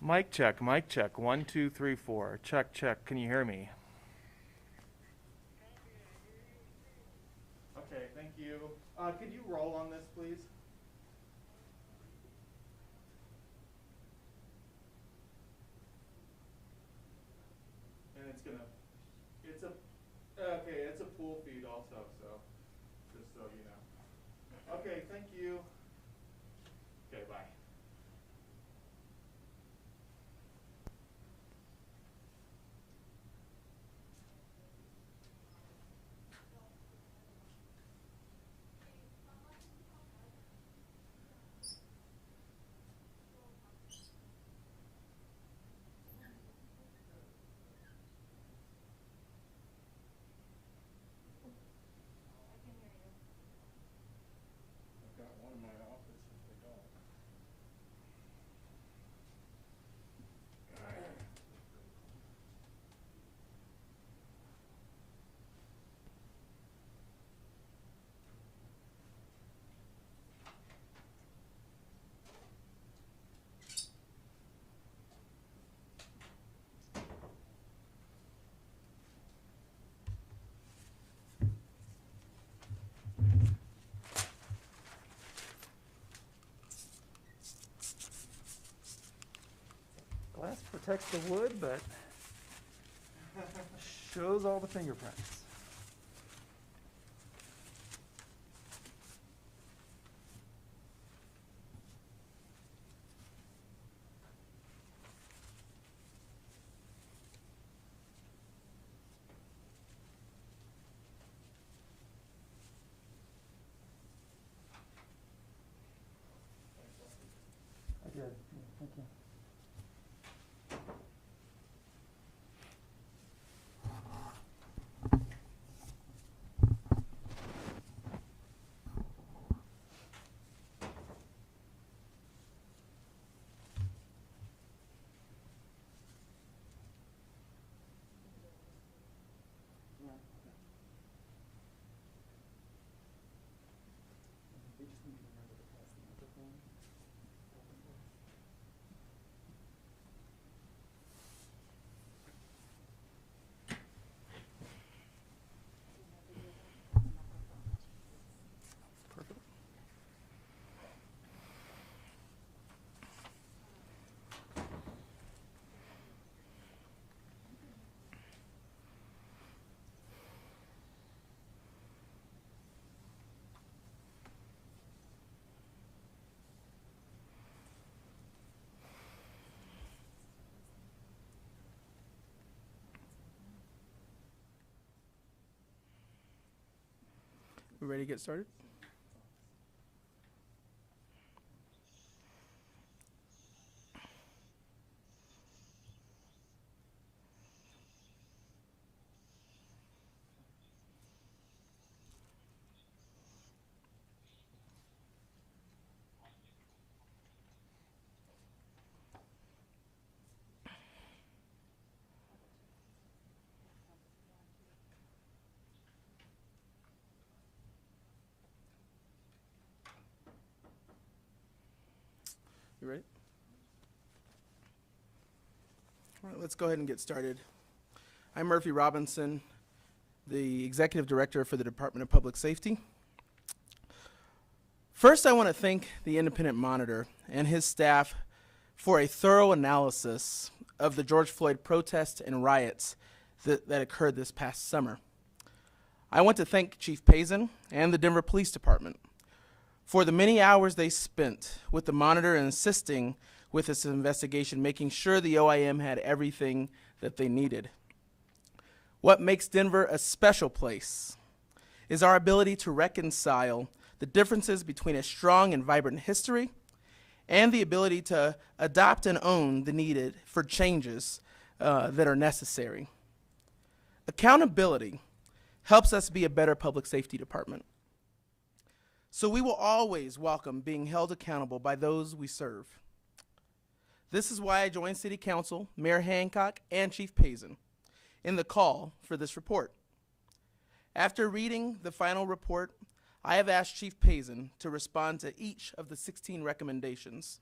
Mic check, mic check. 1, 2, 3, 4. Check, check. Can you hear me? Okay, thank you. Could you roll on this, please? And it's a pool feed also, so just so you know. Okay, thank you. Okay, bye. I've got one in my office if they don't. Glass protects the wood, but shows all the fingerprints. I did. Thank you. We just need to remember to pass the microphone. Perfect. We ready to get started? You ready? All right, let's go ahead and get started. I'm Murphy Robinson, the Executive Director for the Department of Public Safety. First, I want to thank the Independent Monitor and his staff for a thorough analysis of the George Floyd protests and riots that occurred this past summer. I want to thank Chief Pazen and the Denver Police Department for the many hours they spent with the Monitor and assisting with this investigation, making sure the OIM had everything that they needed. What makes Denver a special place is our ability to reconcile the differences between a strong and vibrant history and the ability to adopt and own the needed for changes that are necessary. Accountability helps us be a better public safety department. So we will always welcome being held accountable by those we serve. This is why I joined City Council, Mayor Hancock, and Chief Pazen in the call for this report. After reading the final report, I have asked Chief Pazen to respond to each of the 16 recommendations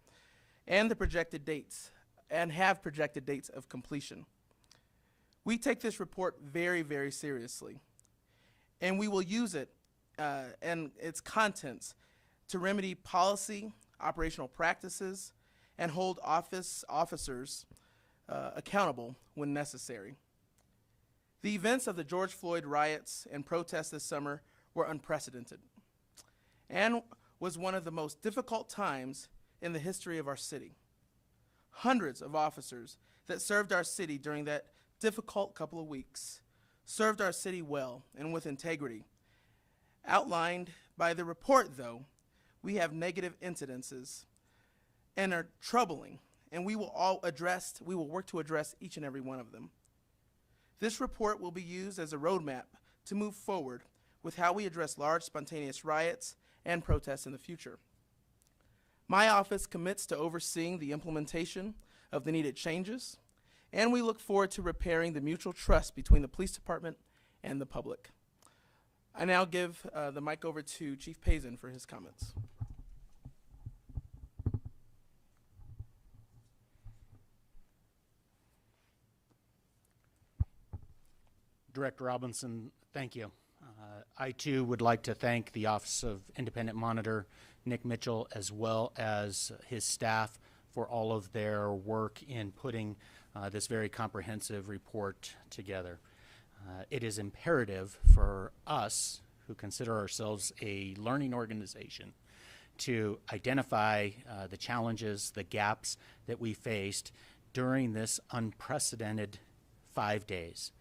and the projected dates and have projected dates of completion. We take this report very, very seriously, and we will use it and its contents to remedy policy, operational practices, and hold officers accountable when necessary. The events of the George Floyd riots and protests this summer were unprecedented and was one of the most difficult times in the history of our city. Hundreds of officers that served our city during that difficult couple of weeks served our city well and with integrity. Outlined by the report, though, we have negative incidences and are troubling, and we will work to address each and every one of them. This report will be used as a roadmap to move forward with how we address large spontaneous riots and protests in the future. My office commits to overseeing the implementation of the needed changes, and we look forward to repairing the mutual trust between the police department and the public. I now give the mic over to Chief Pazen for his comments. Director Robinson, thank you. I too would like to thank the Office of Independent Monitor, Nick Mitchell, as well as his staff for all of their work in putting this very comprehensive report together. It is imperative for us, who consider ourselves a learning organization, to identify the challenges, the gaps that we faced during this unprecedented 5 days.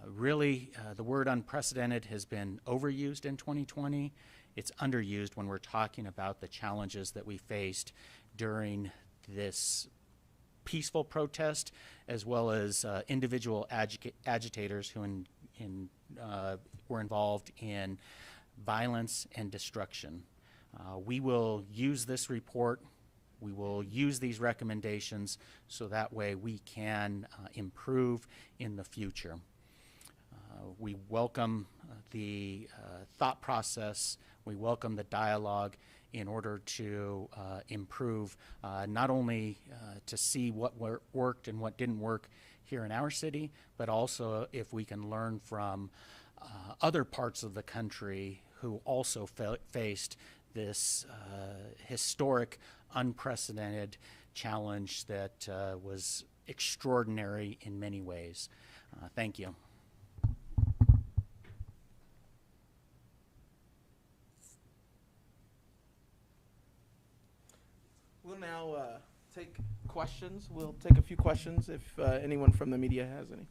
Really, the word unprecedented has been overused in 2020. It's underused when we're talking about the challenges that we faced during this peaceful protest, as well as individual agitators who were involved in violence and destruction. We will use this report. We will use these recommendations so that way we can improve in the future. We welcome the thought process. We welcome the dialogue in order to improve, not only to see what worked and what didn't work here in our city, but also if we can learn from other parts of the country who also faced this historic, unprecedented challenge that was extraordinary in many ways. Thank you. We'll now take questions. We'll take a few questions if anyone from the media has any.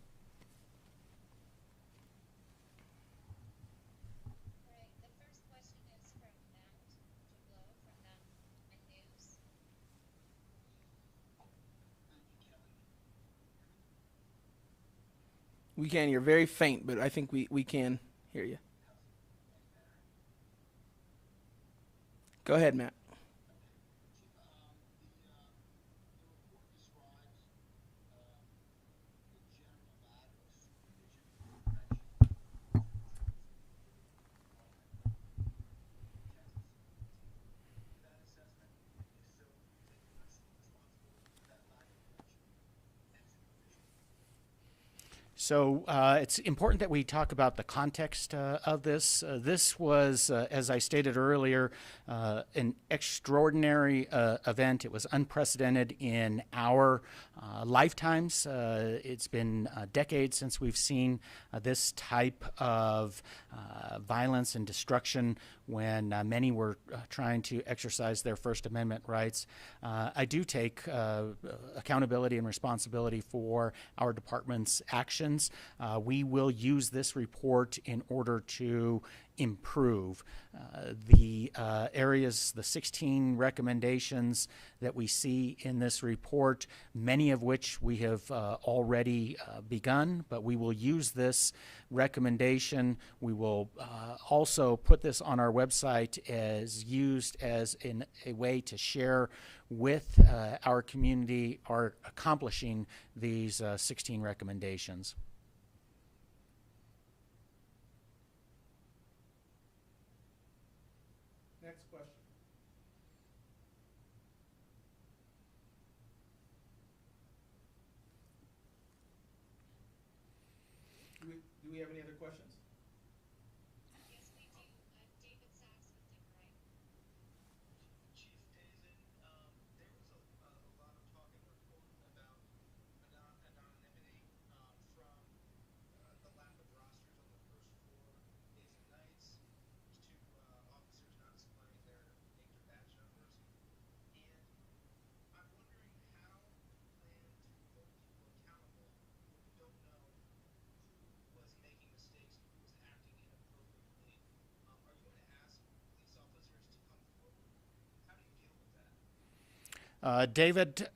All right, the first question is from Matt Jablow from Mountain News. We can. You're very faint, but I think we can hear you. Go ahead, Matt. So it's important that we talk about the context of this. This was, as I stated earlier, an extraordinary event. It was unprecedented in our lifetimes. It's been decades since we've seen this type of violence and destruction when many were trying to exercise their First Amendment rights. I do take accountability and responsibility for our department's actions. We will use this report in order to improve the areas, the 16 recommendations that we see in this report, many of which we have already begun, but we will use this recommendation. We will also put this on our website as used as a way to share with our community our accomplishing these 16 recommendations. Next question. we have any other questions? Yes, we do. David Sachs with Decorate. Chief Pazen, there was a lot of talk and report about anonymity from the lack of rosters on the first floor days and nights to officers not supplying their name or badge numbers. And I'm wondering how you plan to hold people accountable when you don't know who was making mistakes, who was acting inappropriately. Are you going to ask police officers to come forward? How do you deal with that? David,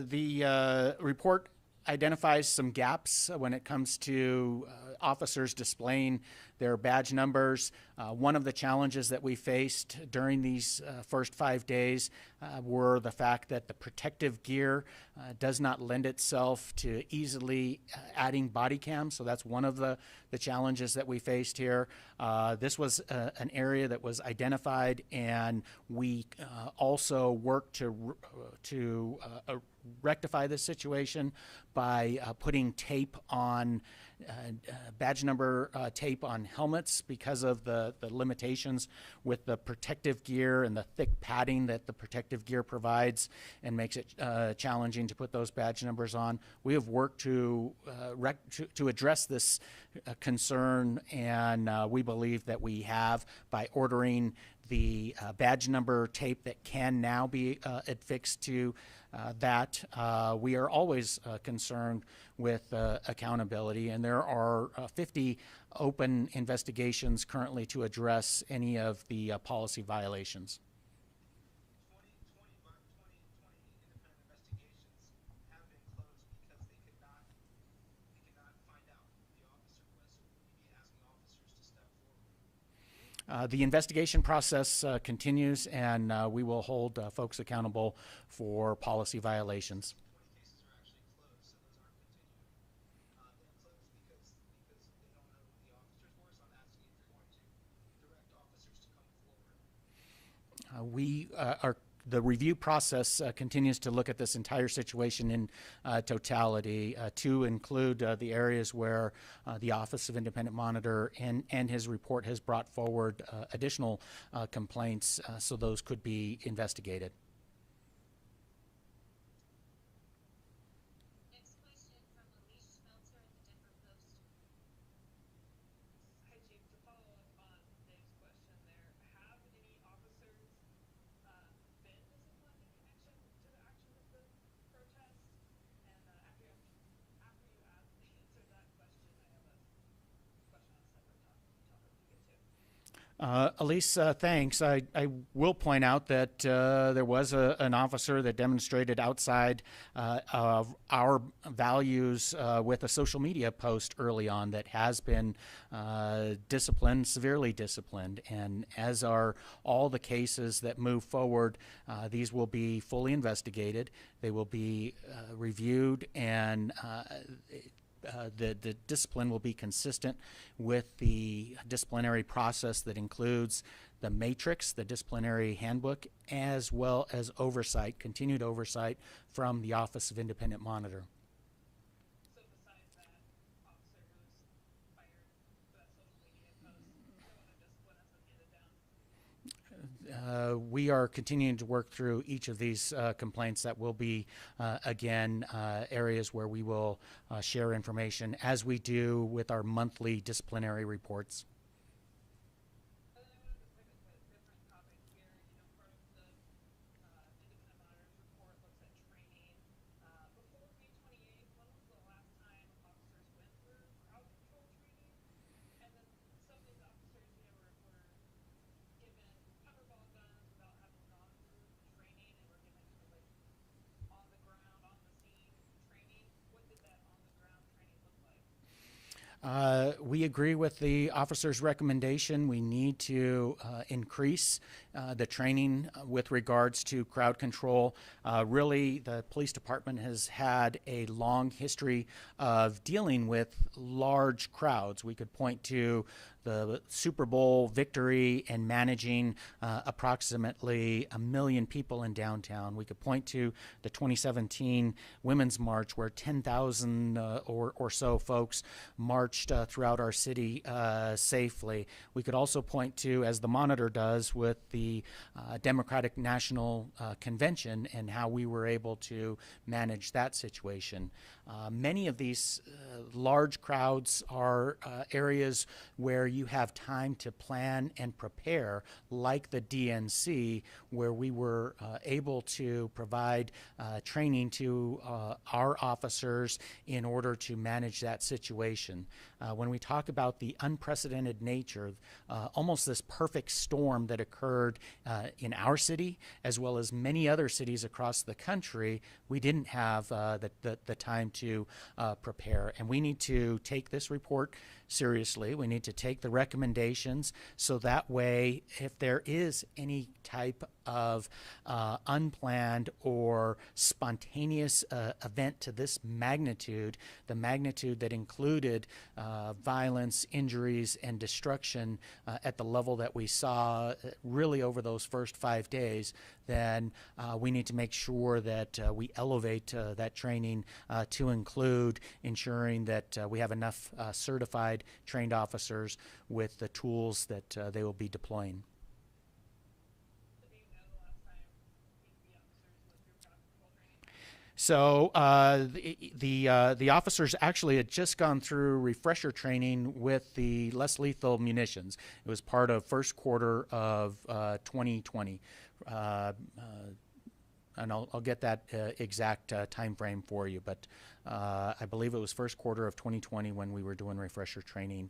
the report identifies some gaps when it comes to officers displaying their badge numbers. One of the challenges that we faced during these first 5 days were the fact that the protective gear does not lend itself to easily adding body cams. So that's one of the challenges that we faced here. This was an area that was identified, and we also worked to rectify this situation by putting tape on badge number tape on helmets because of the limitations with the protective gear and the thick padding that the protective gear provides and makes it challenging to put those badge numbers on. We have worked to address this concern, and we believe that we have by ordering the badge number tape that can now be affixed to that. We are always concerned with accountability, and there are 50 open investigations currently to address any of the policy violations. 20 independent investigations have been closed because they could not find out who the officer was. So will you be asking officers to step forward? The investigation process continues, and we will hold folks accountable for policy violations. 20 cases are actually closed, so those aren't continuing. They're closed because they don't know who the officers were. So I'm asking if you're going to direct officers to come forward. The review process continues to look at this entire situation in totality, to include the areas where the Office of Independent Monitor and his report has brought forward additional complaints, so those could be investigated. Next question from Elise Schmelzer at the Denver Post. Hi, Chief. To follow up on Dave's question there, have any officers been disciplined in connection to the action of the protest? And after you answer that question, I have a question on a separate topic to get to. Elise, thanks. I will point out that there was an officer that demonstrated outside of our values with a social media post early on that has been disciplined, severely disciplined. And as are all the cases that move forward, these will be fully investigated. They will be reviewed, and the discipline will be consistent with the disciplinary process that includes the matrix, the disciplinary handbook, as well as oversight, continued oversight from the Office of Independent Monitor. So besides that officer who was fired for that social media post, no other discipline has been handed down? We are continuing to work through each of these complaints. That will be, again, areas where we will share information as we do with our monthly disciplinary reports. And then I wanted to pivot to a different topic here. You know, part of the Independent Monitor's report looks at training. Before May 28th, when was the last time officers went through crowd control training? And then some of these officers, you know, were given cover ball guns without having gone through training, and were given kind of like on the ground, on the scene training. What did that on the ground training look like? We agree with the officer's recommendation. We need to increase the training with regards to crowd control. Really, the police department has had a long history of dealing with large crowds. We could point to the Super Bowl victory and managing approximately 1 million people in downtown. We could point to the 2017 Women's March, where 10,000 or so folks marched throughout our city safely. We could also point to, as the Monitor does, with the Democratic National Convention and how we were able to manage that situation. Many of these large crowds are areas where you have time to plan and prepare, like the DNC, where we were able to provide training to our officers in order to manage that situation. When we talk about the unprecedented nature, almost this perfect storm that occurred in our city, as well as many other cities across the country, we didn't have the time to prepare. And we need to take this report seriously. We need to take the recommendations, so that way, if there is any type of unplanned or spontaneous event to this magnitude, the magnitude that included violence, injuries, and destruction at the level that we saw really over those first 5 days, then we need to make sure that we elevate that training to include ensuring that we have enough certified, trained officers with the tools that they will be deploying. So do you know the last time the officers went through patrol training? The officers actually had just gone through refresher training with the less lethal munitions. It was part of first quarter of 2020. And I'll get that exact time frame for you, but I believe it was first quarter of 2020 when we were doing refresher training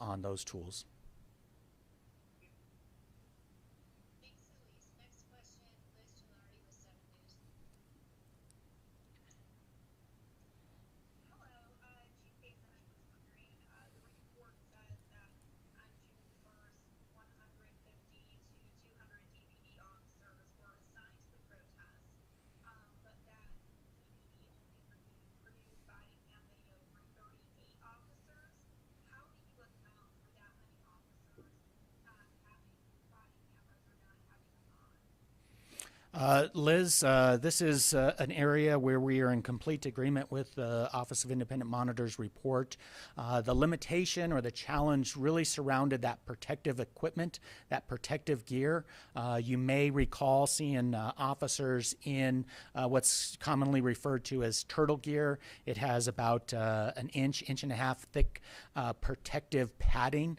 on those tools. Thanks, Elise. Next question, Liz Gilardi with 7 News. Hello, Chief Payson. I was wondering, the report says that on June 1st, 150 to 200 DPD officers were assigned to the protest, but that DPD only produced body cam video for 38 officers. How do you account for that many officers not having body cameras or not having them on? Liz, this is an area where we are in complete agreement with the Office of Independent Monitor's report. The limitation or the challenge really surrounded that protective equipment, that protective gear. You may recall seeing officers in what's commonly referred to as turtle gear. It has about an inch and a half thick protective padding.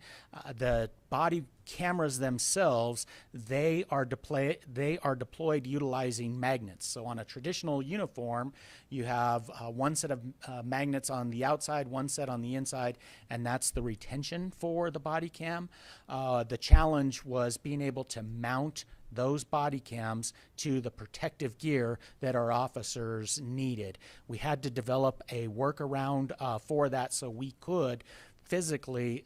The body cameras themselves, they are deployed utilizing magnets. So on a traditional uniform, you have one set of magnets on the outside, one set on the inside, and that's the retention for the body cam. The challenge was being able to mount those body cams to the protective gear that our officers needed. We had to develop a workaround for that, so we could physically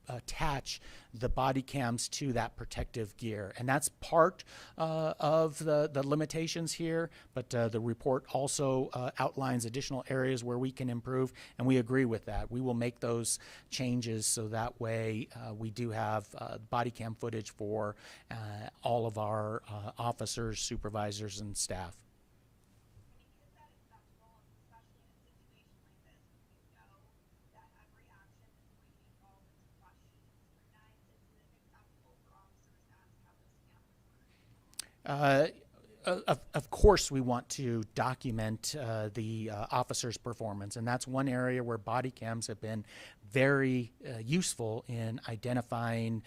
attach the body cams to that protective gear. And that's part of the limitations here, but the report also outlines additional areas where we can improve, and we agree with that. We will make those changes so that way we do have body cam footage for all of our officers, supervisors, and staff. I mean, is that acceptable, especially in a situation like this when you know that every action is going to evolve into questions or knives? Is it acceptable for officers to ask how those cameras work? Of course, we want to document the officer's performance, and that's one area where body cams have been very useful in identifying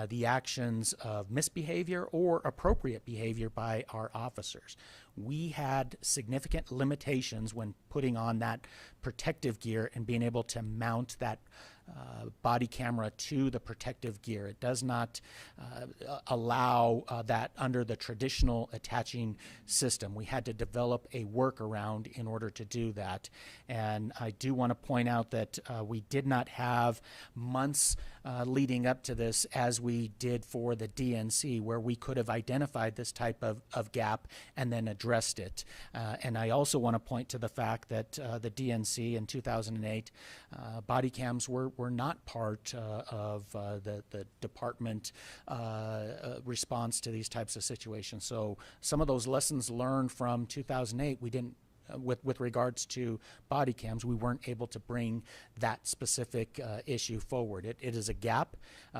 the actions of misbehavior or appropriate behavior by our officers. We had significant limitations when putting on that protective gear and being able to mount that body camera to the protective gear. It does not allow that under the traditional attaching system. We had to develop a workaround in order to do that. And I do want to point out that we did not have months leading up to this as we did for the DNC, where we could have identified this type of gap and then addressed it. And I also want to point to the fact that the DNC in 2008, body cams were not part of the department response to these types of situations. So some of those lessons learned from 2008, we didn't, with regards to body cams, we weren't able to bring that specific issue forward. It is a gap.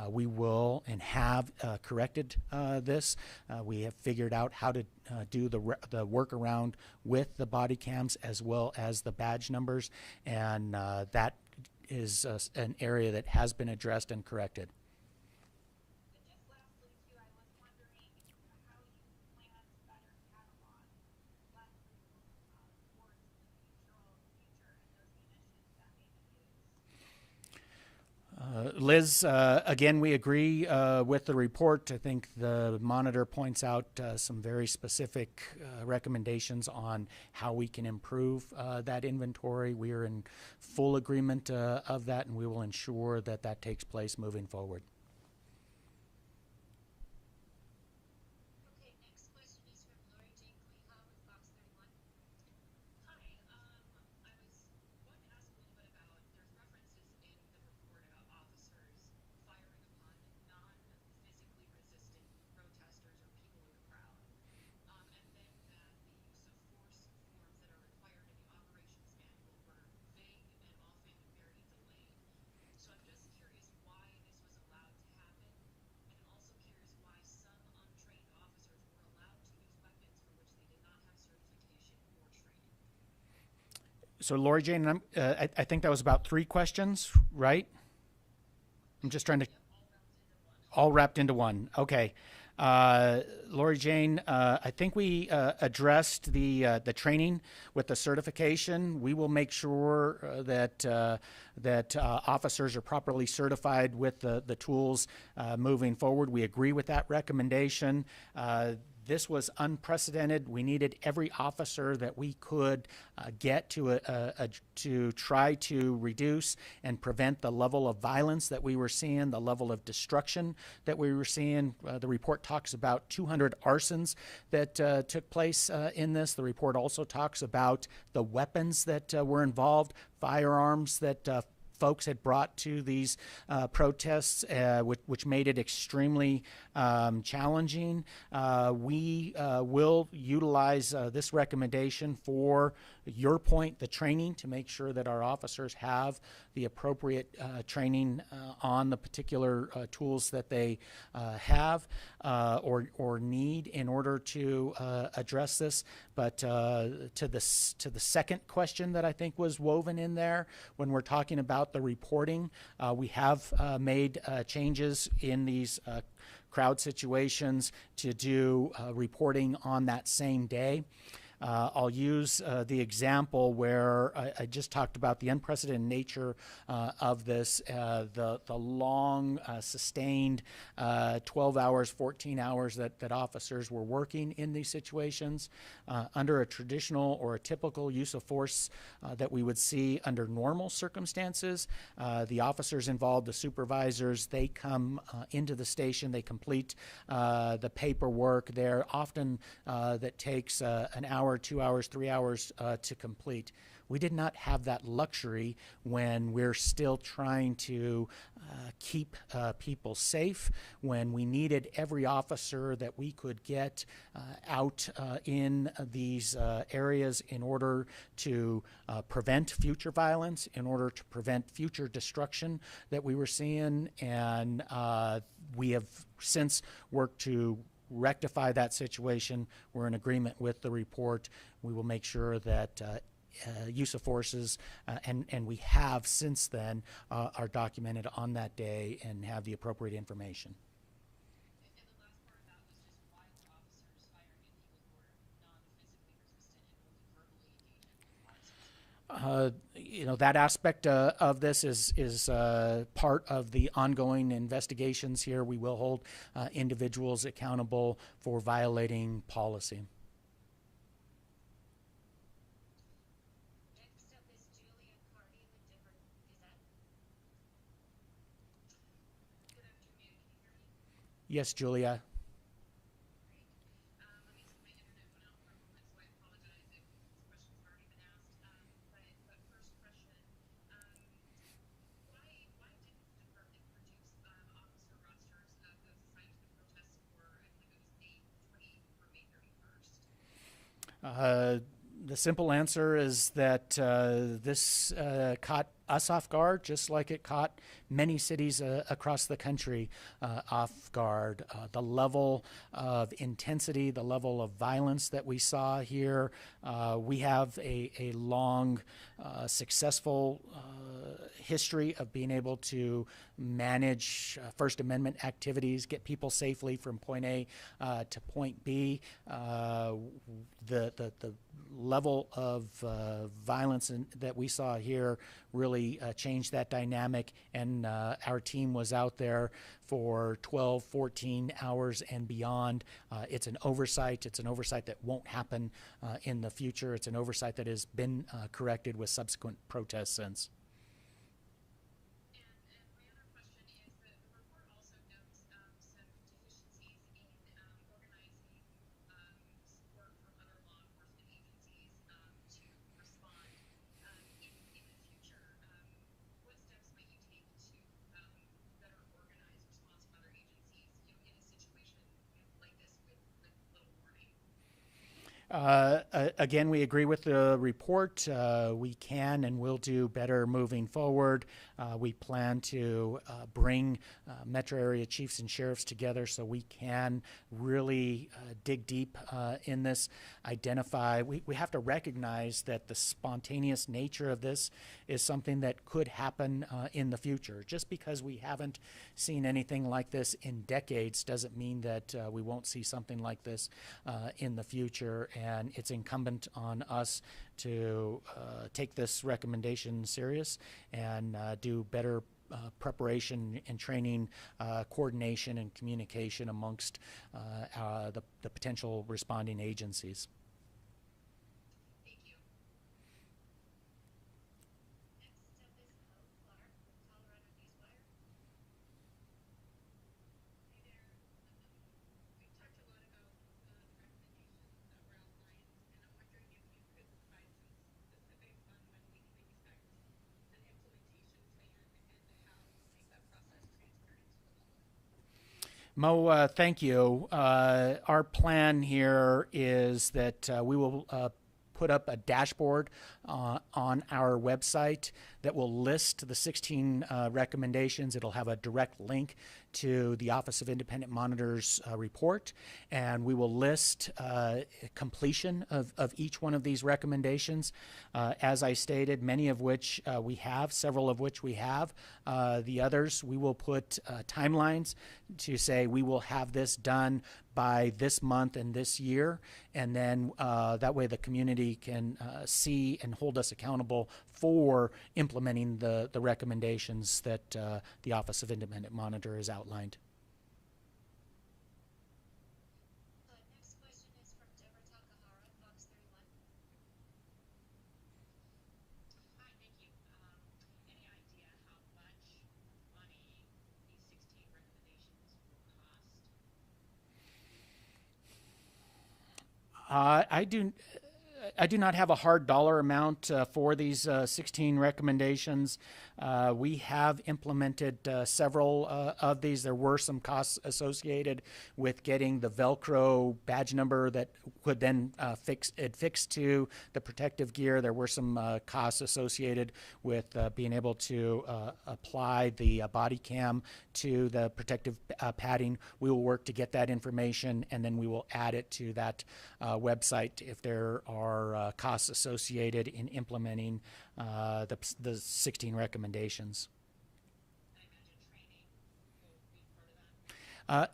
We will and have corrected this. We have figured out how to do the workaround with the body cams as well as the badge numbers, and that is an area that has been addressed and corrected. And just lastly, too, I was wondering how you plan to better catalog lessons towards the future and those munitions that may be used. Liz, again, we agree with the report. I think the monitor points out some very specific recommendations on how we can improve that inventory. We are in full agreement of that, and we will ensure that that takes place moving forward. Okay, next question is from Lori Jane Cleha with Fox 31. Hi, I was going to ask a little bit about, there's references in the report about officers firing upon non-physically resistant protesters or people in the crowd. And then that the use of force forms that are required in the operations manual were vague and often very delayed. So I'm just curious why this was allowed to happen, and I'm also curious why some untrained officers were allowed to use weapons for which they did not have certification or training. So, Lori Jane, I think that was about 3 questions, right? I'm just trying to. All wrapped into one. Okay. Lori Jane, I think we addressed the training with the certification. We will make sure that officers are properly certified with the tools moving forward. We agree with that recommendation. This was unprecedented. We needed every officer that we could get to try to reduce and prevent the level of violence that we were seeing, the level of destruction that we were seeing. The report talks about 200 arsons that took place in this. The report also talks about the weapons that were involved, firearms that folks had brought to these protests, which made it extremely challenging. We will utilize this recommendation for your point, the training, to make sure that our officers have the appropriate training on the particular tools that they have or need in order to address this. But to the second question that I think was woven in there, when we're talking about the reporting, we have made changes in these crowd situations to do reporting on that same day. I'll use the example where I just talked about the unprecedented nature of this, the long, sustained 12 hours, 14 hours that officers were working in these situations. Under a traditional or a typical use of force that we would see under normal circumstances, the officers involved, the supervisors, they come into the station, they complete the paperwork there, often that takes an hour, 2 hours, 3 hours to complete. We did not have that luxury when we're still trying to keep people safe, when we needed every officer that we could get out in these areas in order to prevent future violence, in order to prevent future destruction that we were seeing. And we have since worked to rectify that situation. We're in agreement with the report. We will make sure that use of forces, and we have since then, are documented on that day and have the appropriate information. And the last part of that was just why were officers firing at people who were non-physically resistant and only verbally engaging with officers? That aspect of this is part of the ongoing investigations here. We will hold individuals accountable for violating policy. Next up is Julia Carty with Denver Gazette. Yes, Julia. Let me see, my internet went out for a moment, so I apologize if this question's already been asked. But first question, why didn't the department produce officer rosters of those assigned to the protests for, I believe it was May 28th or May 31st? The simple answer is that this caught us off guard, just like it caught many cities across the country off guard. The level of intensity, the level of violence that we saw here, we have a long, successful history of being able to manage First Amendment activities, get people safely from point A to point B. The level of violence that we saw here really changed that dynamic, and our team was out there for 12, 14 hours and beyond. It's an oversight. It's an oversight that won't happen in the future. It's an oversight that has been corrected with subsequent protests since. And my other question is that the report also notes some deficiencies in organizing support from other law enforcement agencies to respond in the future. What steps might you take to better organize response from other agencies, in a situation like this with little warning? Again, we agree with the report. We can and will do better moving forward. We plan to bring metro area chiefs and sheriffs together so we can really dig deep in this, identify. We have to recognize that the spontaneous nature of this is something that could happen in the future. Just because we haven't seen anything like this in decades doesn't mean that we won't see something like this in the future. And it's incumbent on us to take this recommendation serious and do better preparation and training, coordination and communication amongst the potential responding agencies. Thank you. Next up is Mo Clark with Colorado Newswire. Hey there. We've talked a lot about the recommendations that were outlined, and I'm wondering if you could provide some specifics on when we can expect an implementation plan and how you'll make that process transparent to the public. Mo, thank you. Our plan here is that we will put up a dashboard on our website that will list the 16 recommendations. It'll have a direct link to the Office of Independent Monitors report, and we will list completion of each one of these recommendations. As I stated, many of which we have, several of which we have. The others, we will put timelines to say we will have this done by this month and this year, and then that way the community can see and hold us accountable for implementing the recommendations that the Office of Independent Monitor has outlined. Next question is from Deborah Takahara, Fox 31. Hi, thank you. Any idea how much money these 16 recommendations will cost? I do not have a hard dollar amount for these 16 recommendations. We have implemented several of these. There were some costs associated with getting the Velcro badge number that could then fix to the protective gear. There were some costs associated with being able to apply the body cam to the protective padding. We will work to get that information, and then we will add it to that website if there are costs associated in implementing the 16 recommendations. I imagine training will be part of that.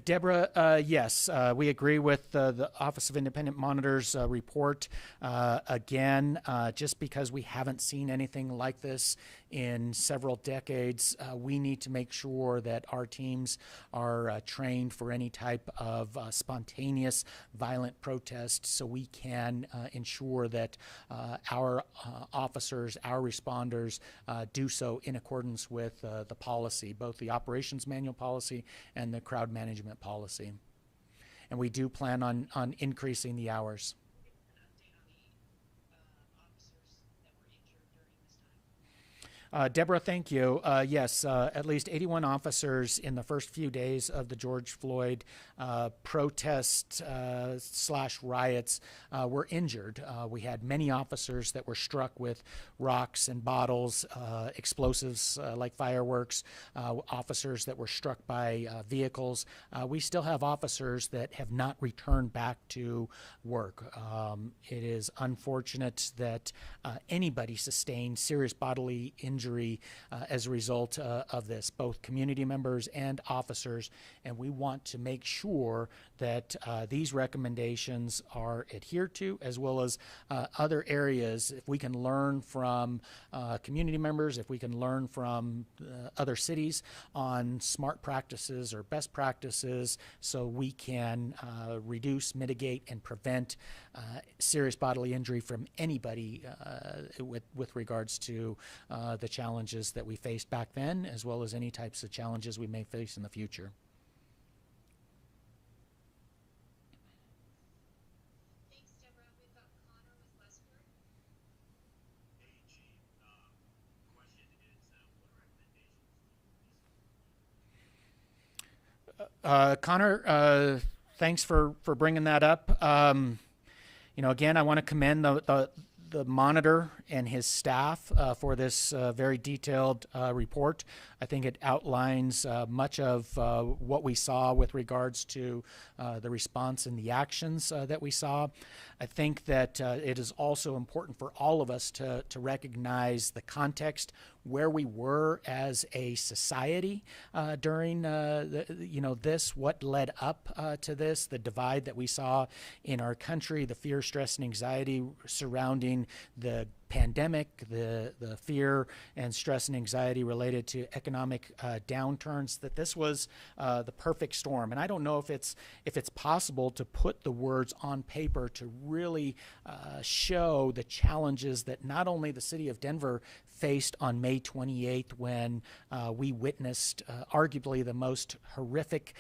Deborah, yes, we agree with the Office of Independent Monitor's report. Again, just because we haven't seen anything like this in several decades, we need to make sure that our teams are trained for any type of spontaneous violent protest, so we can ensure that our officers, our responders, do so in accordance with the policy, both the operations manual policy and the crowd management policy. And we do plan on increasing the hours. An update on the officers that were injured during this time. Deborah, thank you. Yes, at least 81 officers in the first few days of the George Floyd protest slash riots were injured. We had many officers that were struck with rocks and bottles, explosives like fireworks, officers that were struck by vehicles. We still have officers that have not returned back to work. It is unfortunate that anybody sustained serious bodily injury as a result of this, both community members and officers, and we want to make sure that these recommendations are adhered to, as well as other areas. If we can learn from community members, if we can learn from other cities on smart practices or best practices, so we can reduce, mitigate, and prevent serious bodily injury from anybody with regards to the challenges that we faced back then, as well as any types of challenges we may face in the future. Thanks, Deborah. We've got Connor with Westward. Hey, Chief. Question is, what recommendations Connor, thanks for bringing that up. Again, I want to commend the monitor and his staff for this very detailed report. I think it outlines much of what we saw with regards to the response and the actions that we saw. I think that it is also important for all of us to recognize the context where we were as a society during this, what led up to this, the divide that we saw in our country, the fear, stress, and anxiety surrounding the pandemic, the fear and stress and anxiety related to economic downturns, that this was the perfect storm. And I don't know if it's possible to put the words on paper to really show the challenges that not only the city of Denver faced on May 28th when we witnessed arguably the most horrific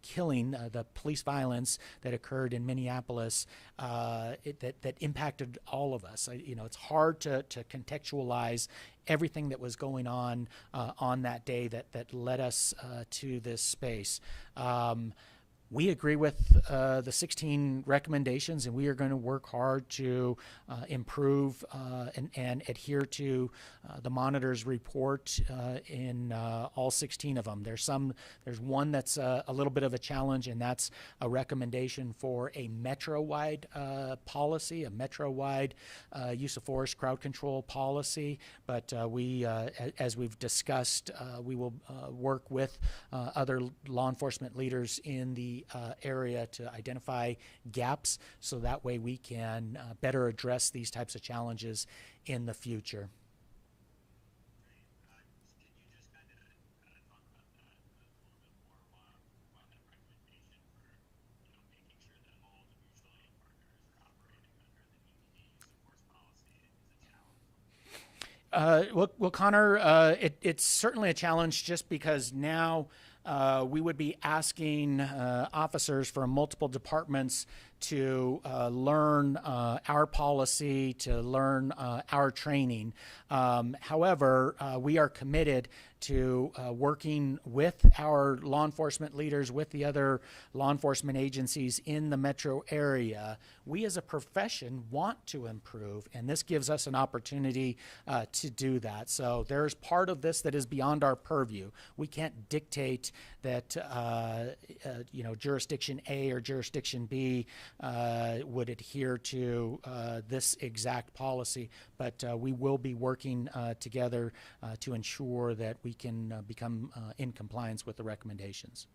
killing, the police violence that occurred in Minneapolis, that impacted all of us. It's hard to contextualize everything that was going on that day that led us to this space. We agree with the 16 recommendations, and we are going to work hard to improve and adhere to the monitor's report in all 16 of them. There's one that's a little bit of a challenge, and that's a recommendation for a metro-wide policy, a metro-wide use of force crowd control policy. But we, as we've discussed, we will work with other law enforcement leaders in the area to identify gaps, so that way we can better address these types of challenges in the future. Can you just kind of talk about that a little bit more? What kind of recommendation for making sure that all the mutual aid partners are operating under the EPD use of force policy is a challenge? Well, Connor, it's certainly a challenge just because now we would be asking officers from multiple departments to learn our policy, to learn our training. However, we are committed to working with our law enforcement leaders, with the other law enforcement agencies in the metro area. We as a profession want to improve, and this gives us an opportunity to do that. So there's part of this that is beyond our purview. We can't dictate that jurisdiction A or jurisdiction B would adhere to this exact policy, but we will be working together to ensure that we can become in compliance with the recommendations.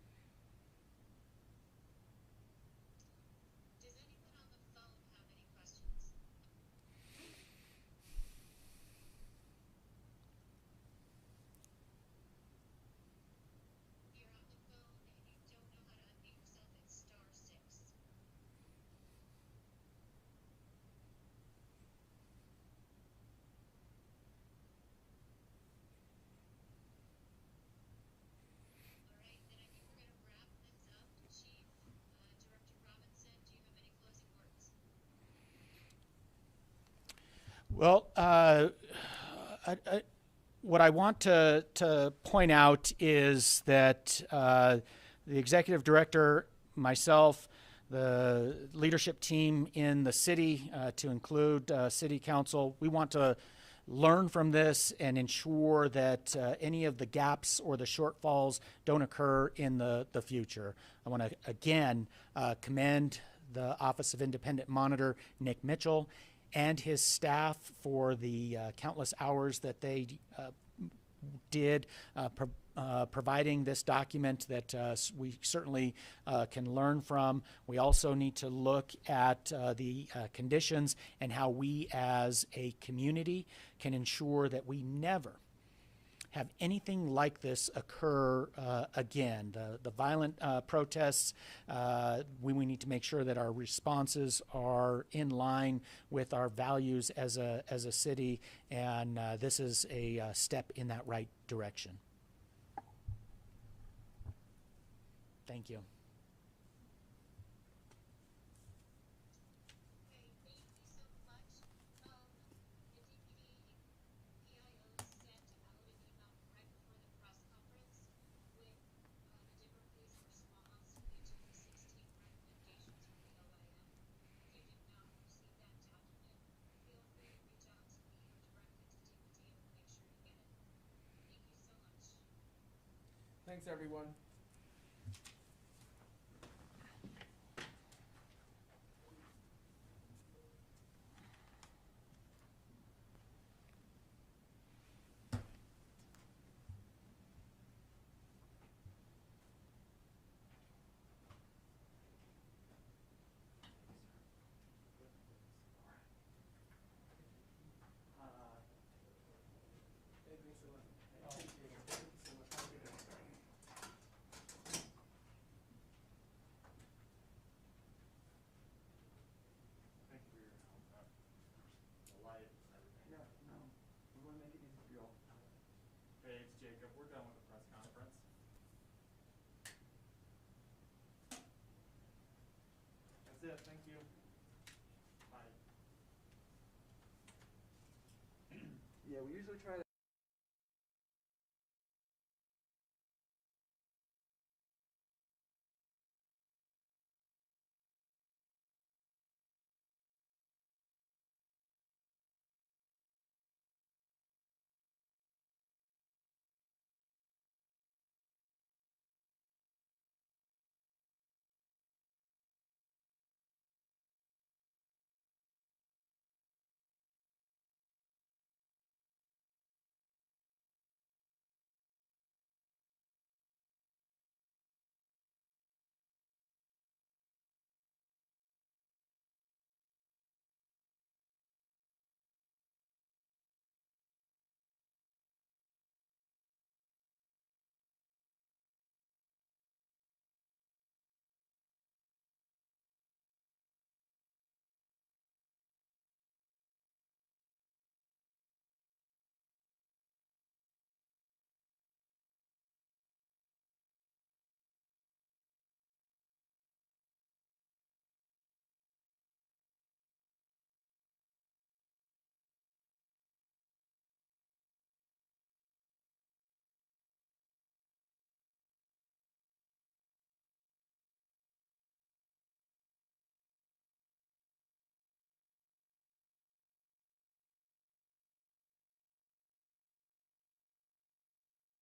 Well, what I want to point out is that the executive director, myself, the leadership team in the city, to include city council, we want to learn from this and ensure that any of the gaps or the shortfalls don't occur in the future. I want to again commend the Office of Independent Monitor, Nick Mitchell, and his staff for the countless hours that they did providing this document that we certainly can learn from. We also need to look at the conditions and how we as a community can ensure that we never have anything like this occur again. The violent protests, we need to make sure that our responses are in line with our values as a city, and this is a step in that right direction. Thank you. Okay, thank you so much. The DPD PIO sent out an email right before the press conference with the different ways of response to each of the 16 recommendations from the OIM. If you did not receive that document, feel free to reach out to me or directly to DPD and we'll make sure you get it. Thank you so much. Thanks, everyone. Thank you for your help. The light and everything. Yeah, no, we want to make it easy for you all. Hey, it's Jacob. We're done with the press conference. That's it. Thank you. Bye. Yeah, we usually try to